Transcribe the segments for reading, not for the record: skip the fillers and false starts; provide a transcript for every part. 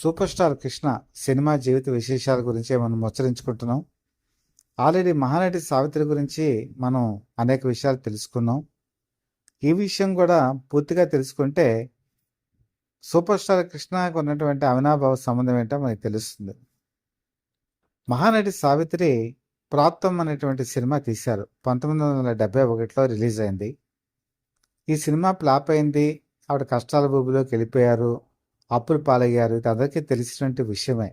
Super star Krishna cinema జీవిత విశేషాల గురించి మనం ముచ్చరించుకుంటున్నాం. ఆల్రెడీ మహానటి సావిత్రి గురించి మనం అనేక విషయాలు తెలుసుకున్నాం. ఈ విషయం కూడా పూర్తిగా తెలుసుకుంటే సూపర్ స్టార్ కృష్ణకు ఉన్నటువంటి అవినాభావ సంబంధం ఏంటో మనకి తెలుస్తుంది. మహానటి సావిత్రి ప్రాప్తం అనేటువంటి సినిమా తీశారు. 1971లో రిలీజ్ అయింది. ఈ సినిమా ఫ్లాప్ అయింది. ఆవిడ కష్టాల భూమిలోకి వెళ్ళిపోయారు, అప్పులు పాలయ్యారు. ఇది అందరికీ తెలిసినటువంటి విషయమే.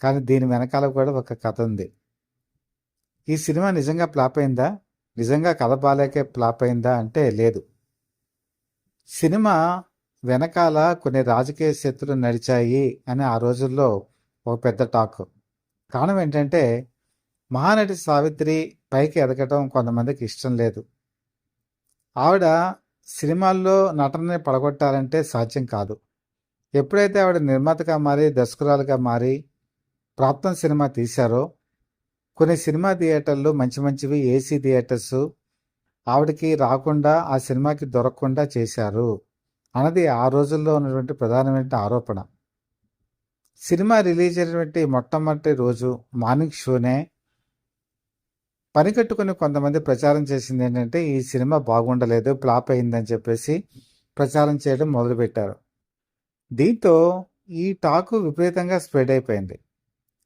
కానీ దీని వెనకాల కూడా ఒక కథ ఉంది. ఈ సినిమా నిజంగా ఫ్లాప్ అయిందా, నిజంగా కథ బాలేకే ఫ్లాప్ అయిందా అంటే లేదు. సినిమా వెనకాల కొన్ని రాజకీయ శక్తులు నడిచాయి అని ఆ రోజుల్లో ఒక పెద్ద టాక్. కారణం ఏంటంటే మహానటి సావిత్రి పైకి ఎదగటం కొంతమందికి ఇష్టం లేదు. ఆవిడ సినిమాల్లో నటనని పడగొట్టాలంటే సాధ్యం కాదు. ఎప్పుడైతే ఆవిడ నిర్మాతగా మారి దర్శకురాలుగా మారి ప్రాప్తం సినిమా తీశారో, కొన్ని సినిమా థియేటర్లు మంచి మంచివి ఏసీ థియేటర్స్ ఆవిడకి రాకుండా, ఆ సినిమాకి దొరకకుండా చేశారు అన్నది ఆ రోజుల్లో ఉన్నటువంటి ప్రధానమైన ఆరోపణ. సినిమా రిలీజ్ అయినటువంటి మొట్టమొదటి రోజు మార్నింగ్ షోనే పనికట్టుకుని కొంతమంది ప్రచారం చేసింది ఏంటంటే ఈ సినిమా బాగుండలేదు, ఫ్లాప్ అయిందని చెప్పేసి ప్రచారం చేయడం మొదలుపెట్టారు. దీంతో ఈ టాకు విపరీతంగా స్ప్రెడ్ అయిపోయింది.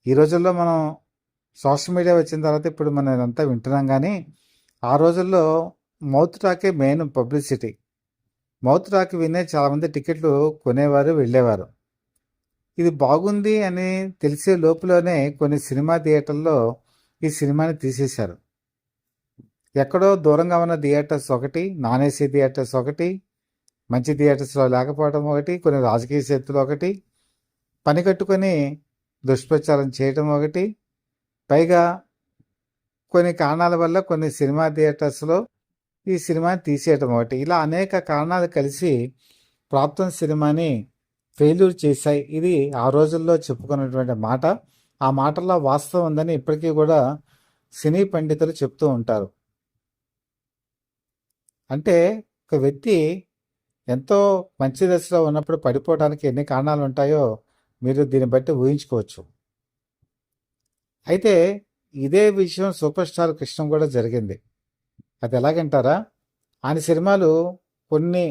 ఈ రోజుల్లో మనం సోషల్ మీడియా వచ్చిన తర్వాత ఇప్పుడు మనం ఇదంతా వింటున్నాం. కానీ ఆ రోజుల్లో మౌత్ టాకే మెయిన్ పబ్లిసిటీ. మౌత్ టాక్ వినే చాలామంది టికెట్లు కొనేవారు, వెళ్ళేవారు. ఇది బాగుంది అని తెలిసే లోపులోనే కొన్ని సినిమా థియేటర్లో ఈ సినిమాని తీసేశారు. ఎక్కడో దూరంగా ఉన్న థియేటర్స్ ఒకటి, నాన్ ఏసీ థియేటర్స్ ఒకటి, మంచి థియేటర్స్లో లేకపోవడం ఒకటి, కొన్ని రాజకీయ శక్తులు ఒకటి, పని కట్టుకొని దుష్ప్రచారం చేయడం ఒకటి, పైగా కొన్ని కారణాల వల్ల కొన్ని సినిమా థియేటర్స్లో ఈ సినిమాని తీసేయడం ఒకటి, ఇలా అనేక కారణాలు కలిసి ప్రాప్తం సినిమాని ఫెయిల్యూర్ చేశాయి. ఇది ఆ రోజుల్లో చెప్పుకున్నటువంటి మాట. ఆ మాటల్లో వాస్తవం ఉందని ఇప్పటికీ కూడా సినీ పండితులు చెప్తూ ఉంటారు. అంటే ఒక వ్యక్తి ఎంతో మంచి దశలో ఉన్నప్పుడు పడిపోవడానికి ఎన్ని కారణాలు ఉంటాయో మీరు దీన్ని బట్టి ఊహించుకోవచ్చు. అయితే ఇదే విషయం సూపర్ స్టార్ కృష్ణ కూడా జరిగింది. అది ఎలాగంటారా, ఆయన సినిమాలు కొన్ని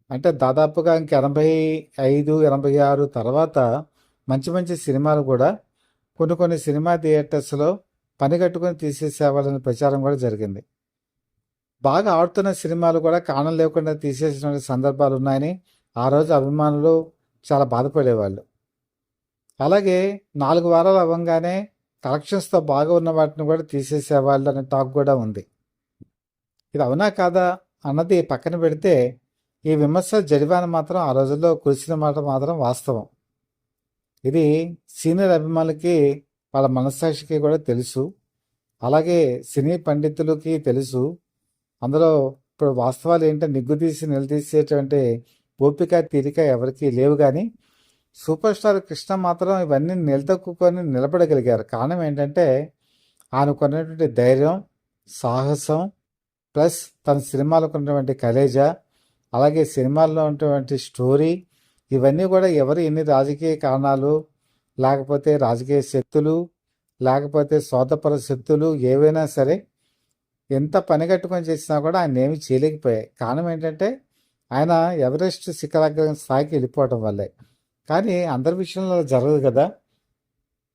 అంటే దాదాపుగా ఇంక 85, 86 తర్వాత మంచి మంచి సినిమాలు కూడా కొన్ని సినిమా థియేటర్స్లో పని కట్టుకొని తీసేసేవాళ్ళని ప్రచారం కూడా జరిగింది. బాగా ఆడుతున్న సినిమాలు కూడా కారణం లేకుండా తీసేసిన సందర్భాలు ఉన్నాయని ఆ రోజు అభిమానులు చాలా బాధపడేవాళ్ళు. అలాగే 4 వారాలు అవ్వగానే కలెక్షన్స్తో బాగా ఉన్న వాటిని కూడా తీసేసేవాళ్ళు అనే టాక్ కూడా ఉంది. ఇది అవునా కాదా అన్నది పక్కన పెడితే ఈ విమర్శ జరిమానా మాత్రం ఆ రోజుల్లో కురిసిన మాట మాత్రం వాస్తవం. ఇది సీనియర్ అభిమానులకి, వాళ్ళ మనస్సాక్షికి కూడా తెలుసు. అలాగే సినీ పండితులకి తెలుసు. అందులో ఇప్పుడు వాస్తవాలు ఏంటో నిగ్గుదీసి నిలదీసేటువంటి ఓపిక తీరిక ఎవరికి లేవు. కానీ సూపర్ స్టార్ కృష్ణ మాత్రం ఇవన్నీ నిలదొక్కుని నిలబడగలిగారు. కారణం ఏంటంటే ఆయనకున్నటువంటి ధైర్యం, సాహసం, ప్లస్ తన సినిమాలకు ఉన్నటువంటి కలేజా, అలాగే సినిమాల్లో ఉన్నటువంటి స్టోరీ, ఇవన్నీ కూడా ఎవరు ఎన్ని రాజకీయ కారణాలు, లేకపోతే రాజకీయ శక్తులు, లేకపోతే స్వార్థపర శక్తులు ఏవైనా సరే ఎంత పని కట్టుకొని చేసినా కూడా ఆయన ఏమి చేయలేకపోయాయి. కారణం ఏంటంటే ఆయన ఎవరెస్ట్ శిఖరాగ్ర స్థాయికి వెళ్ళిపోవడం వల్లే. కానీ అందరి విషయంలో జరగదు కదా.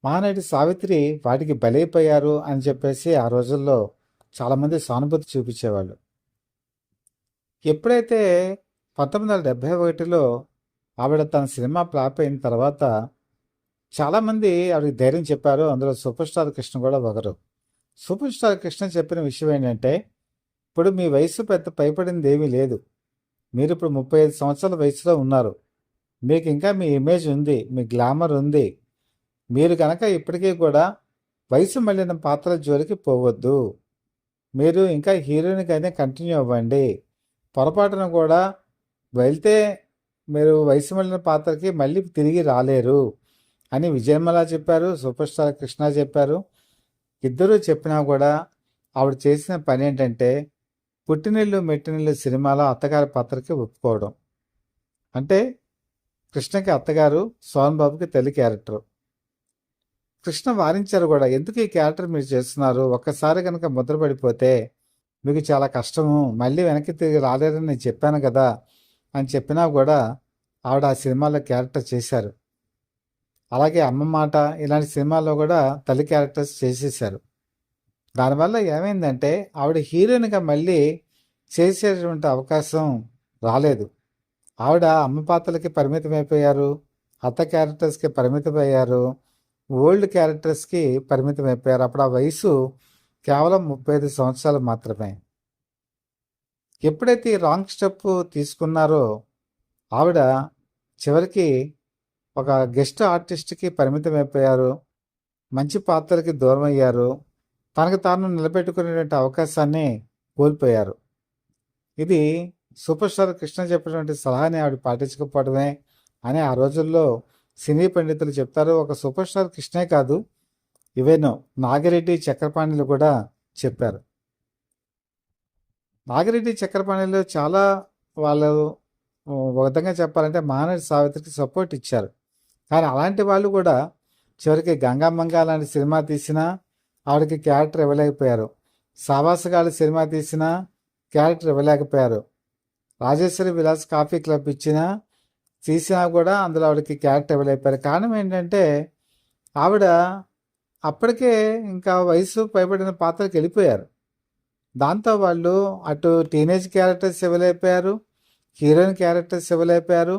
మహానటి సావిత్రి వాటికి బలైపోయారు అని చెప్పేసి ఆ రోజుల్లో చాలామంది సానుభూతి చూపించేవాళ్ళు. ఎప్పుడైతే 1971లో ఆవిడ తన సినిమా ఫ్లాప్ అయిన తర్వాత చాలామంది ఆవిడకి ధైర్యం చెప్పారు. అందులో సూపర్ స్టార్ కృష్ణ కూడా ఒకరు. సూపర్ స్టార్ కృష్ణ చెప్పిన విషయం ఏంటంటే, ఇప్పుడు మీ వయసు పెద్ద పైపడింది ఏమీ లేదు. మీరు ఇప్పుడు 35 సంవత్సరాల వయసులో ఉన్నారు. మీకు ఇంకా మీ ఇమేజ్ ఉంది, మీ గ్లామర్ ఉంది. మీరు కనుక ఇప్పటికీ కూడా వయసు మళ్ళిన పాత్రల జోలికి పోవద్దు. మీరు ఇంకా హీరోయిన్గానే కంటిన్యూ అవ్వండి. పొరపాటున కూడా వెళ్తే మీరు వయసు మళ్ళిన పాత్రకి మళ్ళీ తిరిగి రాలేరు అని విజయమ్మల చెప్పారు, సూపర్ స్టార్ కృష్ణ చెప్పారు. ఇద్దరూ చెప్పినా కూడా ఆవిడ చేసిన పని ఏంటంటే పుట్టినిల్లు మెట్టినిల్లు సినిమాలో అత్తగారి పాత్రకి ఒప్పుకోవడం. అంటే కృష్ణకి అత్తగారు, సోహన్ బాబుకి తల్లి క్యారెక్టర్. కృష్ణ వారించారు కూడా, ఎందుకు ఈ క్యారెక్టర్ మీరు చేస్తున్నారు, ఒక్కసారి కనుక ముద్ర పడిపోతే మీకు చాలా కష్టము, మళ్ళీ వెనక్కి తిరిగి రాలేరని నేను చెప్పాను కదా అని చెప్పినా కూడా ఆవిడ ఆ సినిమాలో క్యారెక్టర్ చేశారు. అలాగే అమ్మ మాట ఇలాంటి సినిమాల్లో కూడా తల్లి క్యారెక్టర్స్ చేసేసారు. దానివల్ల ఏమైందంటే ఆవిడ హీరోయిన్గా మళ్ళీ చేసేటువంటి అవకాశం రాలేదు. ఆవిడ అమ్మ పాత్రలకి పరిమితమైపోయారు, అత్త క్యారెక్టర్స్కి పరిమితమయ్యారు, ఓల్డ్ క్యారెక్టర్స్కి పరిమితమైపోయారు. అప్పుడు ఆ వయసు కేవలం 35 సంవత్సరాలు మాత్రమే. ఎప్పుడైతే ఈ రాంగ్ స్టెప్ తీసుకున్నారో ఆవిడ చివరికి ఒక గెస్ట్ ఆర్టిస్ట్కి పరిమితమైపోయారు, మంచి పాత్రలకి దూరం అయ్యారు, తనకు తాను నిలబెట్టుకునేటువంటి అవకాశాన్ని కోల్పోయారు. ఇది సూపర్ స్టార్ కృష్ణ చెప్పినటువంటి సలహాని ఆవిడ పాటించకపోవడమే అని ఆ రోజుల్లో సినీ పండితులు చెప్తారు. ఒక సూపర్ స్టార్ కృష్ణే కాదు, ఇవేనో నాగిరెడ్డి, చక్రపాణిలు కూడా చెప్పారు. నాగిరెడ్డి, చక్రపాణిలు చాలా వాళ్ళు ఒక విధంగా చెప్పాలంటే మహానటి సావిత్రికి సపోర్ట్ ఇచ్చారు. కానీ అలాంటి వాళ్ళు కూడా చివరికి గంగామంగ లాంటి సినిమా తీసినా ఆవిడకి క్యారెక్టర్ ఇవ్వలేకపోయారు. సావాసగాళ్ళ సినిమా తీసినా క్యారెక్టర్ ఇవ్వలేకపోయారు. రాజేశ్వరి విలాస్ కాఫీ క్లబ్ తీసినా కూడా అందులో ఆవిడకి క్యారెక్టర్ ఇవ్వలేకపోయారు. కారణం ఏంటంటే ఆవిడ అప్పటికే ఇంకా వయసు పైబడిన పాత్రకి వెళ్ళిపోయారు. దాంతో వాళ్ళు అటు టీనేజ్ క్యారెక్టర్స్ ఇవ్వలేకపోయారు, హీరోయిన్ క్యారెక్టర్స్ ఇవ్వలేకపోయారు,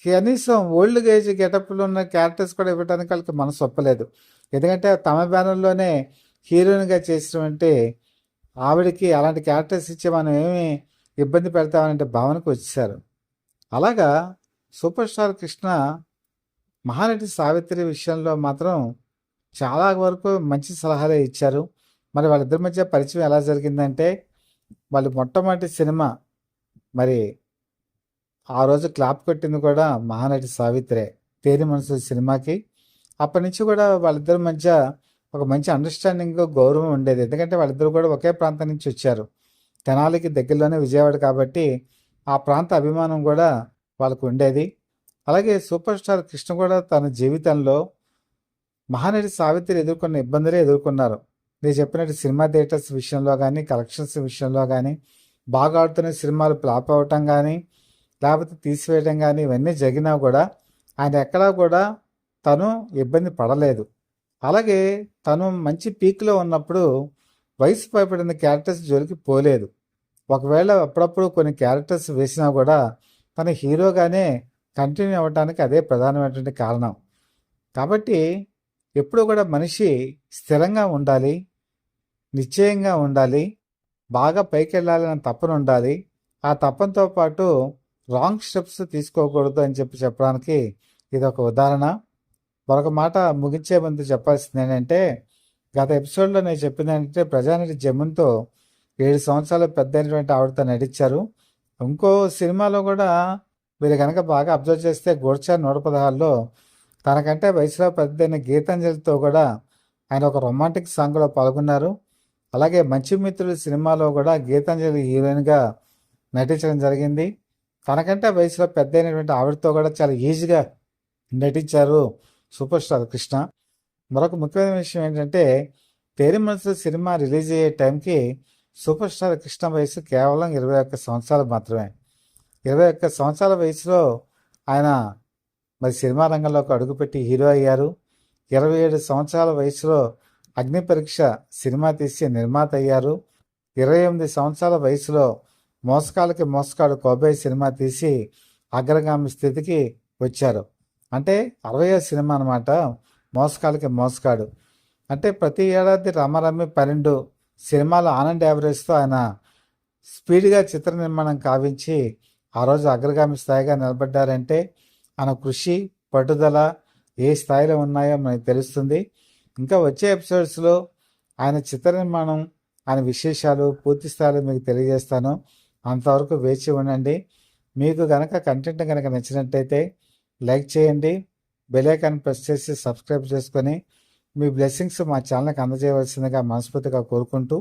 కనీసం ఓల్డ్ ఏజ్ గెటప్లో ఉన్న క్యారెక్టర్స్ కూడా ఇవ్వడానికి వాళ్ళకి మనసు ఒప్పలేదు. ఎందుకంటే తమ బ్యానర్లోనే హీరోయిన్గా చేసినటువంటి ఆవిడకి అలాంటి క్యారెక్టర్స్ ఇచ్చి మనం ఏమి ఇబ్బంది పెడతామనే భావనకు వచ్చేసారు. అలాగా సూపర్ స్టార్ కృష్ణ మహానటి సావిత్రి విషయంలో మాత్రం చాలా వరకు మంచి సలహాలే ఇచ్చారు. మరి వాళ్ళిద్దరి మధ్య పరిచయం ఎలా జరిగిందంటే, వాళ్ళు మొట్టమొదటి సినిమా మరి ఆ రోజు క్లాప్ కొట్టింది కూడా మహానటి సావిత్రే, తేరి మనసు సినిమాకి. అప్పటి నుంచి కూడా వాళ్ళిద్దరి మధ్య ఒక మంచి అండర్స్టాండింగ్, గౌరవం ఉండేది. ఎందుకంటే వాళ్ళిద్దరు కూడా ఒకే ప్రాంతం నుంచి వచ్చారు. తెనాలికి దగ్గరలోనే విజయవాడ కాబట్టి ఆ ప్రాంత అభిమానం కూడా వాళ్ళకు ఉండేది. అలాగే సూపర్ స్టార్ కృష్ణ కూడా తన జీవితంలో మహానటి సావిత్రి ఎదుర్కొన్న ఇబ్బందులే ఎదుర్కొన్నారు. నేను చెప్పినట్టు సినిమా థియేటర్స్ విషయంలో కానీ, కలెక్షన్స్ విషయంలో కానీ, బాగా ఆడుతున్న సినిమాలు ఫ్లాప్ అవ్వటం కానీ, లేకపోతే తీసివేయడం కానీ, ఇవన్నీ జరిగినా కూడా ఆయన ఎక్కడా కూడా తను ఇబ్బంది పడలేదు. అలాగే తను మంచి పీక్లో ఉన్నప్పుడు వయసు పైబడిన క్యారెక్టర్స్ జోలికి పోలేదు. ఒకవేళ అప్పుడప్పుడు కొన్ని క్యారెక్టర్స్ వేసినా కూడా తన హీరోగానే కంటిన్యూ అవ్వడానికి అదే ప్రధానమైనటువంటి కారణం. కాబట్టి ఎప్పుడు కూడా మనిషి స్థిరంగా ఉండాలి, నిశ్చయంగా ఉండాలి, బాగా పైకి వెళ్ళాలని తపన ఉండాలి. ఆ తపనతో పాటు రాంగ్ స్టెప్స్ తీసుకోకూడదు అని చెప్పడానికి ఇది ఒక ఉదాహరణ. మరొక మాట ముగించే ముందు చెప్పాల్సింది ఏంటంటే, గత ఎపిసోడ్లో నేను చెప్పింది ఏంటంటే, ప్రజానటి జమున్తో 7 సంవత్సరాలు పెద్ద అయినటువంటి ఆవిడతో నటించారు. ఇంకో సినిమాలో కూడా మీరు కనుక బాగా అబ్జర్వ్ చేస్తే గోడ్చార్ 116లో తనకంటే వయసులో పెద్దైన గీతాంజలితో కూడా ఆయన ఒక రొమాంటిక్ సాంగ్లో పాల్గొన్నారు. అలాగే మంచి మిత్రుడు సినిమాలో కూడా గీతాంజలి హీరోయిన్గా నటించడం జరిగింది. తనకంటే వయసులో పెద్ద అయినటువంటి ఆవిడతో కూడా చాలా ఈజీగా నటించారు సూపర్ స్టార్ కృష్ణ. మరొక ముఖ్యమైన విషయం ఏంటంటే, తేరి మనసు సినిమా రిలీజ్ అయ్యే టైంకి సూపర్ స్టార్ కృష్ణ వయసు కేవలం 21 సంవత్సరాలు మాత్రమే. 21 సంవత్సరాల వయసులో ఆయన మరి సినిమా రంగంలోకి అడుగుపెట్టి హీరో అయ్యారు. 27 సంవత్సరాల వయసులో అగ్ని పరీక్ష సినిమా తీసి నిర్మాత అయ్యారు. 28 సంవత్సరాల వయసులో మోసకాలకి మోసకాడు కోబాయ్ సినిమా తీసి అగ్రగామి స్థితికి వచ్చారు. అంటే 60వ సినిమా అనమాట మోసకాలకి మోసకాడు. అంటే ప్రతి ఏడాది రమారమి 12 సినిమాల ఆనంద్ యావరేజ్తో ఆయన స్పీడ్గా చిత్ర నిర్మాణం కావించి ఆ రోజు అగ్రగామి స్థాయిగా నిలబడ్డారంటే ఆయన కృషి, పట్టుదల ఏ స్థాయిలో ఉన్నాయో మనకు తెలుస్తుంది. ఇంకా వచ్చే ఎపిసోడ్స్లో ఆయన చిత్ర నిర్మాణం, ఆయన విశేషాలు పూర్తి స్థాయిలో మీకు తెలియజేస్తాను. అంతవరకు వేచి ఉండండి. మీకు కనుక కంటెంట్ కనుక నచ్చినట్టయితే లైక్ చేయండి, బెల్ ఐకాన్ ప్రెస్ చేసి సబ్స్క్రైబ్ చేసుకొని మీ బ్లెస్సింగ్స్ మా ఛానల్కి అందజేయవలసిందిగా మనస్ఫూర్తిగా కోరుకుంటూ,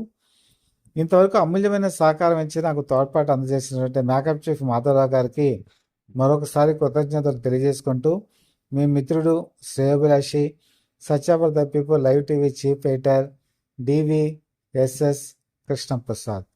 ఇంతవరకు అమూల్యమైన సహకారం ఇచ్చి నాకు తోడ్పాటు అందజేసినటువంటి మేకప్ చీఫ్ మాధవరావు గారికి మరొకసారి కృతజ్ఞతలు తెలియజేసుకుంటూ మీ మిత్రుడు శ్రేయోభిలాషి Satya for the people live TV chief editor DVSS Krishnaprasad.